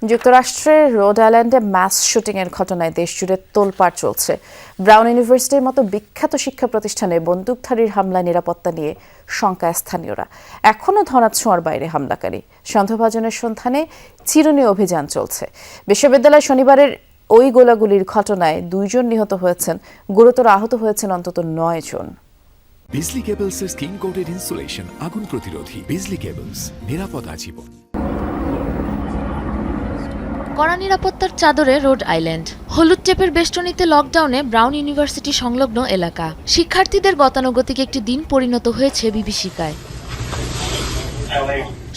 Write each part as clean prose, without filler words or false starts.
যুক্তরাষ্ট্রের রোড আইল্যান্ডে ম্যাস শুটিংয়ের ঘটনায় দেশজুড়ে তোলপাড় চলছে। ব্রাউন ইউনিভার্সিটির মতো বিখ্যাত শিক্ষা প্রতিষ্ঠানে বন্দুকধারীর হামলায় নিরাপত্তা নিয়ে শঙ্কায় স্থানীয়রা। এখনও ধরাছোঁয়ার বাইরে হামলাকারী। সন্দেহভাজনের সন্ধানে চিরুনি অভিযান চলছে। বিশ্ববিদ্যালয় শনিবারের ওই গোলাগুলির ঘটনায় 2 জন নিহত হয়েছেন, গুরুতর আহত হয়েছেন অন্তত 9 জন। বিজলি কেবলসের স্কিন কোটেড ইনসুলেশন আগুন প্রতিরোধী। বিজলি কেবলস, নিরাপদ আজীবন। কড়া নিরাপত্তার চাদরে রোড আইল্যান্ড। হলুদ টেপের বেষ্টনীতে লকডাউনে ব্রাউন ইউনিভার্সিটি সংলগ্ন এলাকা। শিক্ষার্থীদের গতানুগতিক একটি দিন পরিণত হয়েছে বিভীষিকায়।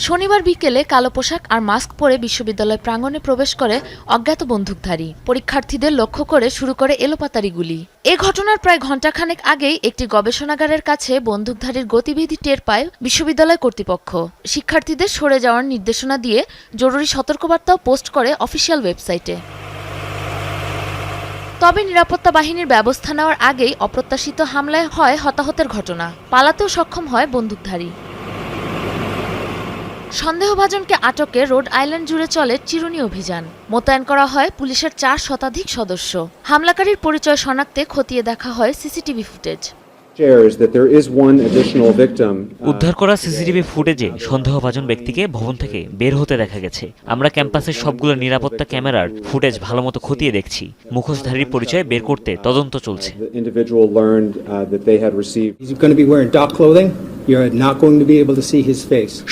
শনিবার বিকেলে কালো পোশাক আর মাস্ক পরে বিশ্ববিদ্যালয় প্রাঙ্গণে প্রবেশ করে অজ্ঞাত বন্দুকধারী। পরীক্ষার্থীদের লক্ষ্য করে শুরু করে এলোপাতাড়ি গুলি। এ ঘটনার প্রায় ঘণ্টাখানেক আগেই একটি গবেষণাগারের কাছে বন্দুকধারীর গতিবিধি টের পায় বিশ্ববিদ্যালয় কর্তৃপক্ষ। শিক্ষার্থীদের সরে যাওয়ার নির্দেশনা দিয়ে জরুরি সতর্কবার্তাও পোস্ট করে অফিসিয়াল ওয়েবসাইটে। তবে নিরাপত্তা বাহিনীর ব্যবস্থা নেওয়ার আগেই অপ্রত্যাশিত হামলায় হয় হতাহতের ঘটনা। পালাতেও সক্ষম হয় বন্দুকধারী। সন্দেহভাজনকে আটকে রোড আইল্যান্ড জুড়ে চলে চিরুনি অভিযান। মোতায়েন করা হয় পুলিশের 4 শতাধিক সদস্য। হামলাকারীর পরিচয় শনাক্তে খতিয়ে দেখা হয় সিসিটিভি ফুটেজ। উদ্ধার করা সিসিটিভি ফুটেজে সন্দেহভাজন ব্যক্তিকে ভবন থেকে বের হতে দেখা গেছে। আমরা ক্যাম্পাসের সবগুলো নিরাপত্তা ক্যামেরার ফুটেজ ভালোমতো খতিয়ে দেখছি। মুখোশধারীর পরিচয় বের করতে তদন্ত চলছে।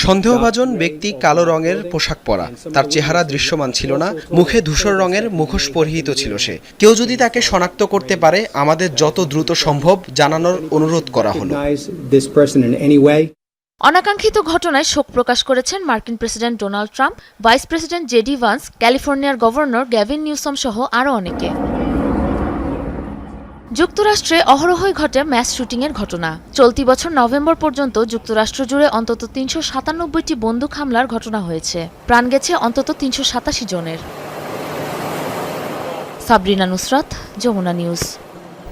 সন্দেহভাজন ব্যক্তি কালো রঙের পোশাক পরা, তার চেহারা দৃশ্যমান ছিল না, মুখে ধূসর রঙের মুখোশ পরিহিত ছিল সে। কেউ যদি তাকে শনাক্ত করতে পারে আমাদের যত দ্রুত সম্ভব জানানোর অনুরোধ করা হলো। অনাকাঙ্ক্ষিত ঘটনায় শোক প্রকাশ করেছেন মার্কিন president Donald Trump, vice president JD Vance, ক্যালিফোর্নিয়ার গভর্নর গ্যাভিন নিউসম সহ আরও অনেকে। যুক্তরাষ্ট্রে অহরহই ঘটে ম্যাস শুটিংয়ের ঘটনা। চলতি বছর নভেম্বর পর্যন্ত যুক্তরাষ্ট্র জুড়ে অন্তত 397টি বন্দুক হামলার ঘটনা হয়েছে। প্রাণ গেছে অন্তত 387 জনের। সাবরিনা নুসরাত, যমুনা নিউজ।